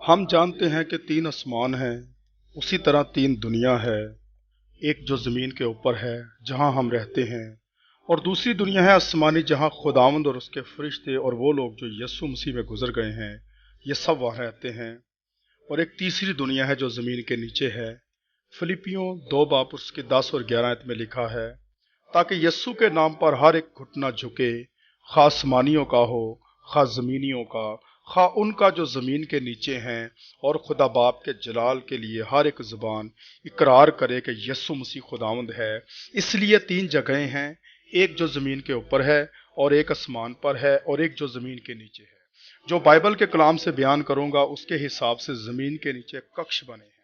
ہم جانتے ہیں کہ تین آسمان ہیں، اسی طرح تین دنیا ہے۔ ایک جو زمین کے اوپر ہے جہاں ہم رہتے ہیں، اور دوسری دنیا ہے آسمانی جہاں خداوند اور اس کے فرشتے اور وہ لوگ جو یسوع مسیح میں گزر گئے ہیں یہ سب وہاں رہتے ہیں۔ اور ایک تیسری دنیا ہے جو زمین کے نیچے ہے۔ فلپیوں 2 اس کے 10 اور 11 آیت میں لکھا ہے، تاکہ یسوع کے نام پر ہر ایک گھٹنا جھکے، خواہ آسمانیوں کا ہو، خواہ زمینیوں کا، خواہ ان کا جو زمین کے نیچے ہیں، اور خدا باپ کے جلال کے لیے ہر ایک زبان اقرار کرے کہ یسوع مسیح خداوند ہے۔ اس لیے تین جگہیں ہیں، ایک جو زمین کے اوپر ہے، اور ایک آسمان پر ہے، اور ایک جو زمین کے نیچے ہے۔ جو بائبل کے کلام سے بیان کروں گا اس کے حساب سے زمین کے نیچے ککش بنے ہیں،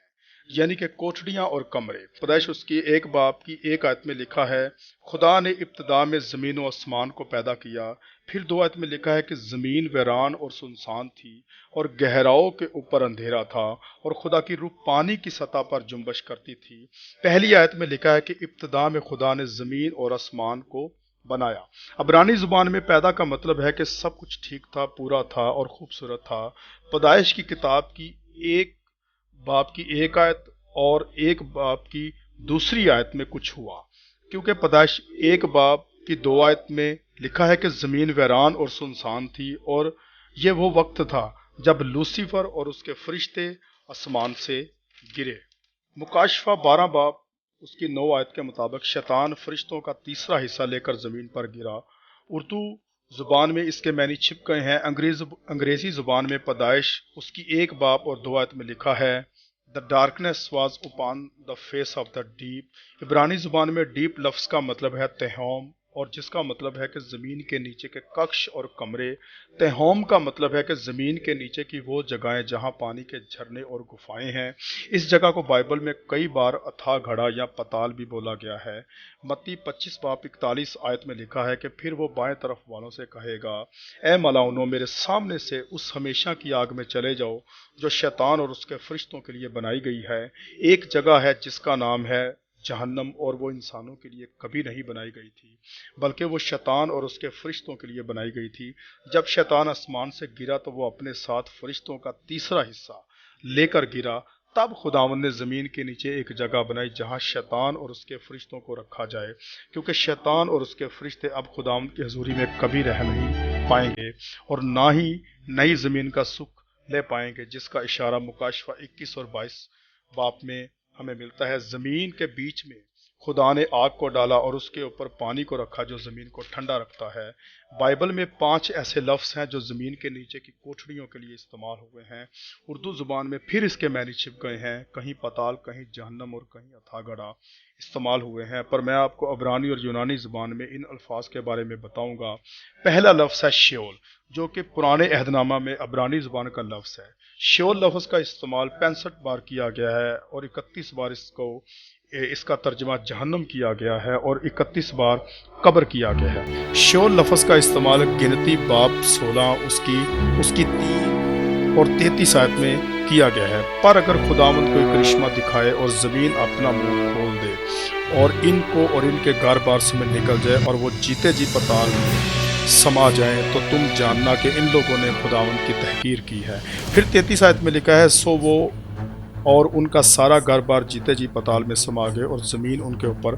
یعنی کہ کوٹڑیاں اور کمرے۔ پیدائش اس کی 1 آیت میں لکھا ہے، خدا نے ابتدا میں زمین و آسمان کو پیدا کیا۔ پھر 2 آیت میں لکھا ہے کہ زمین ویران اور سنسان تھی اور گہراؤں کے اوپر اندھیرا تھا، اور خدا کی روح پانی کی سطح پر جنبش کرتی تھی۔ پہلی آیت میں لکھا ہے کہ ابتدا میں خدا نے زمین اور آسمان کو بنایا۔ عبرانی زبان میں پیدا کا مطلب ہے کہ سب کچھ ٹھیک تھا، پورا تھا اور خوبصورت تھا۔ پیدائش کی کتاب کی 1 آیت اور 1 آیت میں کچھ ہوا، کیونکہ پیدائش 1 آیت میں لکھا ہے کہ زمین ویران اور سنسان تھی، اور یہ وہ وقت تھا جب لوسیفر اور اس کے فرشتے آسمان سے گرے۔ مکاشفہ 12 اس کی 9 آیت کے مطابق شیطان فرشتوں کا تیسرا حصہ لے کر زمین پر گرا۔ اردو زبان میں اس کے معنی چھپ گئے ہیں۔ انگریزی زبان میں پیدائش اس کی 1 آیت میں لکھا ہے، The darkness was upon the face of the deep۔ عبرانی زبان میں ڈیپ لفظ کا مطلب ہے تہوم، اور جس کا مطلب ہے کہ زمین کے نیچے کے ککش اور کمرے۔ تہوم کا مطلب ہے کہ زمین کے نیچے کی وہ جگہیں جہاں پانی کے جھرنے اور گفائیں ہیں۔ اس جگہ کو بائبل میں کئی بار اتھا گھڑا یا پتال بھی بولا گیا ہے۔ متی 25 آیت میں لکھا ہے کہ پھر وہ بائیں طرف والوں سے کہے گا، اے ملاؤنو، میرے سامنے سے اس ہمیشہ کی آگ میں چلے جاؤ جو شیطان اور اس کے فرشتوں کے لیے بنائی گئی ہے۔ ایک جگہ ہے جس کا نام ہے جہنم، اور وہ انسانوں کے لیے کبھی نہیں بنائی گئی تھی، بلکہ وہ شیطان اور اس کے فرشتوں کے لیے بنائی گئی تھی۔ جب شیطان آسمان سے گرا تو وہ اپنے ساتھ فرشتوں کا تیسرا حصہ لے کر گرا۔ تب خداوند نے زمین کے نیچے ایک جگہ بنائی جہاں شیطان اور اس کے فرشتوں کو رکھا جائے، کیونکہ شیطان اور اس کے فرشتے اب خداوند کی حضوری میں کبھی رہ نہیں پائیں گے، اور نہ ہی نئی زمین کا سکھ لے پائیں گے، جس کا اشارہ مکاشفہ 21 اور 22 میں ہمیں ملتا ہے۔ زمین کے بیچ میں خدا نے آگ کو ڈالا اور اس کے اوپر پانی کو رکھا جو زمین کو ٹھنڈا رکھتا ہے۔ بائبل میں 5 ایسے لفظ ہیں جو زمین کے نیچے کی کوٹھڑیوں کے لیے استعمال ہوئے ہیں۔ اردو زبان میں پھر اس کے معنی چھپ گئے ہیں، کہیں پتال، کہیں جہنم اور کہیں اتھا گڑھا استعمال ہوئے ہیں، پر میں آپ کو عبرانی اور یونانی زبان میں ان الفاظ کے بارے میں بتاؤں گا۔ پہلا لفظ ہے شیول، جو کہ پرانے عہد نامہ میں عبرانی زبان کا لفظ ہے۔ شیول لفظ کا استعمال 65 بار کیا گیا ہے، اور 31 بار اس کا ترجمہ جہنم کیا گیا ہے، اور 31 بار قبر کیا گیا ہے۔ شیول لفظ کا استعمال گنتی 16 اس کی 3 اور 33 آیت میں کیا گیا ہے۔ پر اگر خداوند کوئی کرشمہ دکھائے اور زمین اپنا منہ کھول دے اور ان کو اور ان کے گھر بار سے میں نکل جائے اور وہ جیتے جی پتال میں سما جائیں، تو تم جاننا کہ ان لوگوں نے خداوند کی تحقیر کی ہے۔ پھر 33 آیت میں لکھا ہے، سو وہ اور ان کا سارا گھر بار جیتے جی پتال میں سما گئے، اور زمین ان کے اوپر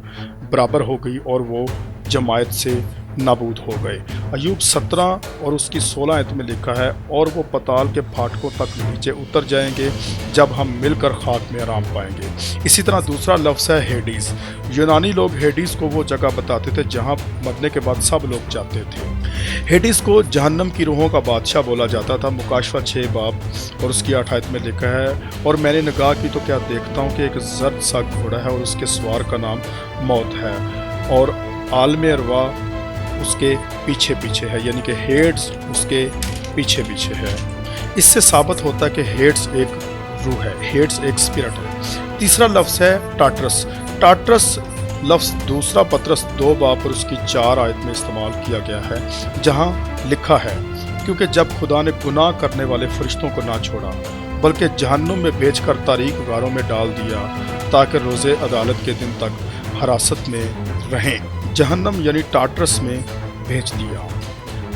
برابر ہو گئی، اور وہ جماعت سے نابود ہو گئے۔ ایوب 17 اور اس کی 16 آیت میں لکھا ہے، اور وہ پتال کے پھاٹکوں تک نیچے اتر جائیں گے جب ہم مل کر خاک میں آرام پائیں گے۔ اسی طرح دوسرا لفظ ہے ہیڈیز۔ یونانی لوگ ہیڈیز کو وہ جگہ بتاتے تھے جہاں مرنے کے بعد سب لوگ جاتے تھے۔ ہیڈیز کو جہنم کی روحوں کا بادشاہ بولا جاتا تھا۔ مکاشفہ 6 اور اس کی 8 آیت میں لکھا ہے، اور میں نے نگاہ کی تو کیا دیکھتا ہوں کہ ایک زرد سا گھوڑا ہے، اور اس کے سوار کا نام موت ہے، اور عالم ارواح اس کے پیچھے پیچھے ہے، یعنی کہ ہیڈز اس کے پیچھے پیچھے ہے۔ اس سے ثابت ہوتا ہے کہ ہیڈز ایک روح ہے، ہیڈز ایک اسپرٹ ہے۔ تیسرا لفظ ہے ٹاٹرس۔ ٹاٹرس لفظ دوسرا پطرس 2 اور اس کی 4 آیت میں استعمال کیا گیا ہے، جہاں لکھا ہے، کیونکہ جب خدا نے گناہ کرنے والے فرشتوں کو نہ چھوڑا بلکہ جہنم میں بھیج کر تاریک غاروں میں ڈال دیا تاکہ روز عدالت کے دن تک حراست میں رہیں۔ جہنم یعنی ٹاٹرس میں بھیج دیا۔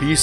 20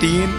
3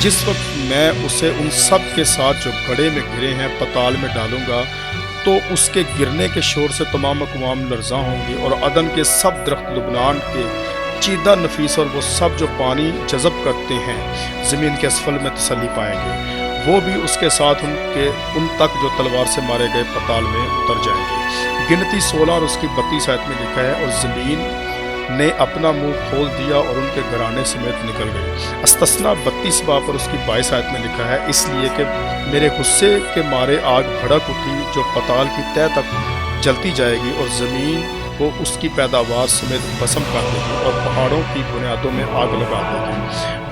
جس وقت میں اسے ان سب کے ساتھ جو گڑھے میں گرے ہیں پتال میں ڈالوں گا تو اس کے گرنے کے شور سے تمام اقوام لرزاں ہوں گی، اور عدن کے سب درخت لبنان کے چیدہ نفیس اور وہ سب جو پانی جذب کرتے ہیں زمین کے اسفل میں تسلی پائیں گے، وہ بھی اس کے ساتھ ان تک جو تلوار سے مارے گئے پتال میں اتر جائیں گے۔ گنتی 16 اور اس کی 32 آیت میں لکھا ہے، اور زمین نے اپنا منہ کھول دیا اور ان کے گھرانے سمیت نکل گئی۔ استثنا 32 باب اور اس کی 22 آیت میں لکھا ہے، اس لیے کہ میرے غصے کے مارے آگ بھڑک اٹھی جو پتال کی تہہ تک جلتی جائے گی، اور زمین کو اس کی پیداوار سمیت بسم کر دے گی اور پہاڑوں کی بنیادوں میں آگ لگا دے گی۔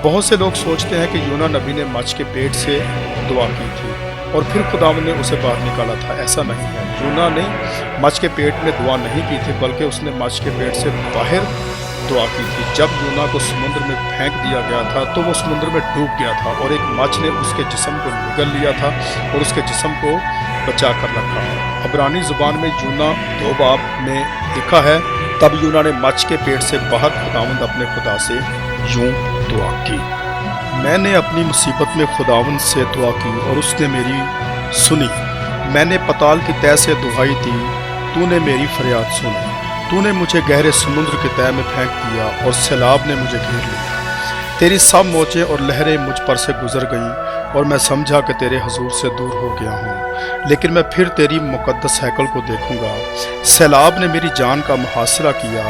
بہت سے لوگ سوچتے ہیں کہ یونا نبی نے مچھ کے پیٹ سے دعا کی تھی اور پھر خداوند نے اسے باہر نکالا تھا۔ ایسا نہیں ہے، یونا نے مچھ کے پیٹ میں دعا نہیں کی تھی، بلکہ اس نے مچھ کے پیٹ سے باہر دعا کی تھی۔ جب یونا کو سمندر میں پھینک دیا گیا تھا تو وہ سمندر میں ڈوب گیا تھا، اور ایک مچھ نے اس کے جسم کو نگل لیا تھا اور اس کے جسم کو بچا کر رکھا۔ عبرانی زبان میں یونا 2 باب میں لکھا ہے، تب یونا نے مچھ کے پیٹ سے باہر خداوند اپنے خدا سے یوں دعا کی۔ میں نے اپنی مصیبت میں خداوند سے دعا کی اور اس نے میری سنی۔ میں نے پتال کی تہہ سے دہائی دی، تو نے میری فریاد سنی۔ تو نے مجھے گہرے سمندر کی تہہ میں پھینک دیا اور سیلاب نے مجھے گھیر لیا۔ تیری سب موجیں اور لہریں مجھ پر سے گزر گئیں اور میں سمجھا کہ تیرے حضور سے دور ہو گیا ہوں، لیکن میں پھر تیری مقدس ہیکل کو دیکھوں گا۔ سیلاب نے میری جان کا محاصرہ کیا،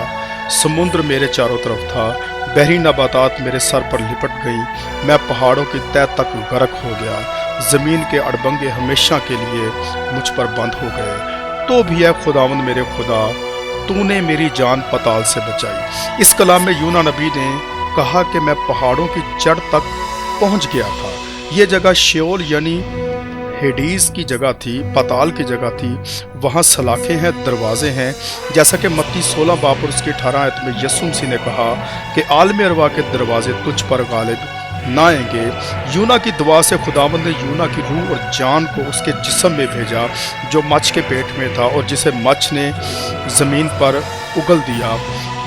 سمندر میرے چاروں طرف تھا، بحری نباتات میرے سر پر لپٹ گئی، میں پہاڑوں کی تہہ تک غرق ہو گیا، زمین کے اڑبنگے ہمیشہ کے لیے مجھ پر بند ہو گئے۔ تو بھی اے خداوند میرے خدا، تو نے میری جان پتال سے بچائی۔ اس کلام میں یونا نبی نے کہا کہ میں پہاڑوں کی جڑ تک پہنچ گیا تھا۔ یہ جگہ شیول یعنی ہیڈیز کی جگہ تھی، پتال کی جگہ تھی۔ وہاں سلاخیں ہیں، دروازے ہیں، جیسا کہ متی 16 باب اور اس کی 18 آیت میں یسوع مسیح نے کہا کہ عالم ارواح کے دروازے تجھ پر غالب نہ آئیں گے۔ یونا کی دعا سے خداوند نے یونا کی روح اور جان کو اس کے جسم میں بھیجا جو مچھ کے پیٹ میں تھا اور جسے مچھ نے زمین پر اگل دیا۔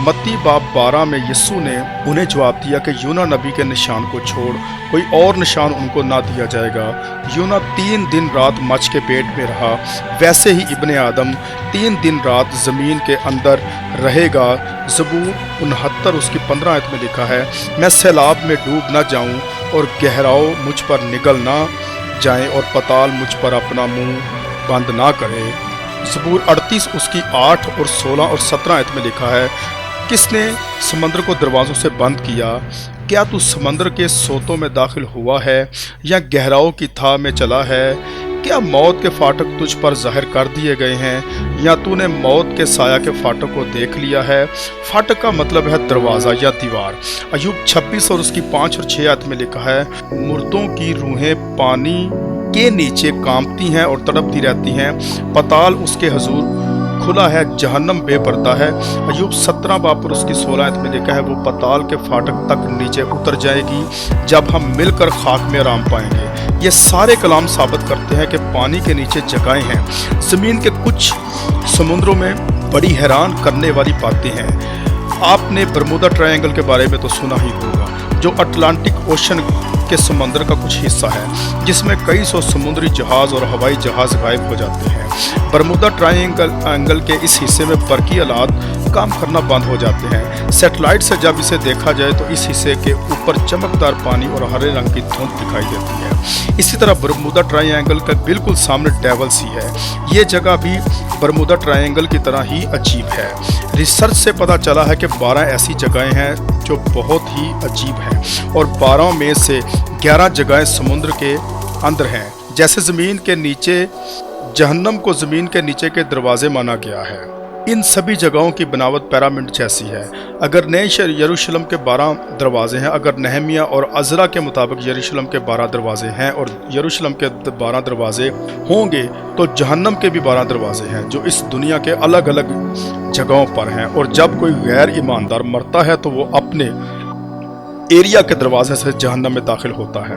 متی باب 12 میں یسوع نے انہیں جواب دیا کہ یونا نبی کے نشان کو چھوڑ کوئی اور نشان ان کو نہ دیا جائے گا۔ یونا 3 دن رات مچھ کے پیٹ میں رہا، ویسے ہی ابن آدم 3 دن رات زمین کے اندر رہے گا۔ زبور 69 اس کی 15 آیت میں لکھا ہے، میں سیلاب میں ڈوب نہ جاؤں اور گہراؤ مجھ پر نگل نہ جائیں اور پتال مجھ پر اپنا منہ بند نہ کرے۔ زبور 38 اس کی 8 اور 16 اور 17 آیت میں لکھا ہے، کس نے سمندر کو دروازوں سے بند کیا؟ کیا تو سمندر کے سوتوں میں داخل ہوا ہے یا گہراؤں کی تھا میں چلا ہے؟ کیا موت کے فاٹک تجھ پر ظاہر کر دیے گئے ہیں یا تو نے موت کے سایہ کے فاٹک کو دیکھ لیا ہے؟ فاٹک کا مطلب ہے دروازہ یا دیوار۔ ایوب 26 اور اس کی 5 اور 6 آیت میں لکھا ہے، مردوں کی روحیں پانی کے نیچے کانپتی ہیں اور تڑپتی رہتی ہیں، پتال اس کے حضور کھلا ہے، جہنم بے پردہ ہے۔ ایوب 17 باب پر اس کی 16 آیت میں لکھا ہے، وہ پتال کے فاٹک تک نیچے اتر جائے گی جب ہم مل کر خاک میں آرام پائیں گے۔ یہ سارے کلام ثابت کرتے ہیں کہ پانی کے نیچے جگہیں ہیں۔ زمین کے کچھ سمندروں میں بڑی حیران کرنے والی باتیں ہیں۔ آپ نے برمودا ٹرائنگل کے بارے میں تو سنا ہی ہوگا، جو اٹلانٹک اوشن کے سمندر کا کچھ حصہ ہے، جس میں کئی سو سمندری جہاز اور ہوائی جہاز غائب ہو جاتے ہیں۔ برمودا ٹرائنگل کے اس حصے میں برقی آلات کام کرنا بند ہو جاتے ہیں۔ سیٹلائٹ سے جب اسے دیکھا جائے تو اس حصے کے اوپر چمکدار پانی اور ہرے رنگ کی دھند دکھائی دیتی ہے۔ اسی طرح برمودا ٹرائنگل کا بالکل سامنے ڈیول سی ہے۔ یہ جگہ بھی برمودا ٹرائنگل کی طرح ہی عجیب ہے۔ ریسرچ سے پتہ چلا ہے کہ 12 ایسی جگہیں ہیں جو بہت ہی عجیب ہیں، اور 12 میں سے 11 جگہیں سمندر کے اندر ہیں، جیسے زمین کے نیچے جہنم کو زمین کے نیچے کے دروازے مانا گیا ہے۔ ان سبھی جگہوں کی بناوٹ پیرامڈ جیسی ہے۔ اگر نئے یروشلم کے 12 دروازے ہیں، اگر نہمیہ اور عزرا کے مطابق یروشلم کے 12 دروازے ہیں اور یروشلم کے 12 دروازے ہوں گے تو جہنم کے بھی 12 دروازے ہیں جو اس دنیا کے الگ الگ جگہوں پر ہیں، اور جب کوئی غیر ایماندار مرتا ہے تو وہ اپنے ایریا کے دروازے سے جہنم میں داخل ہوتا ہے۔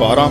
12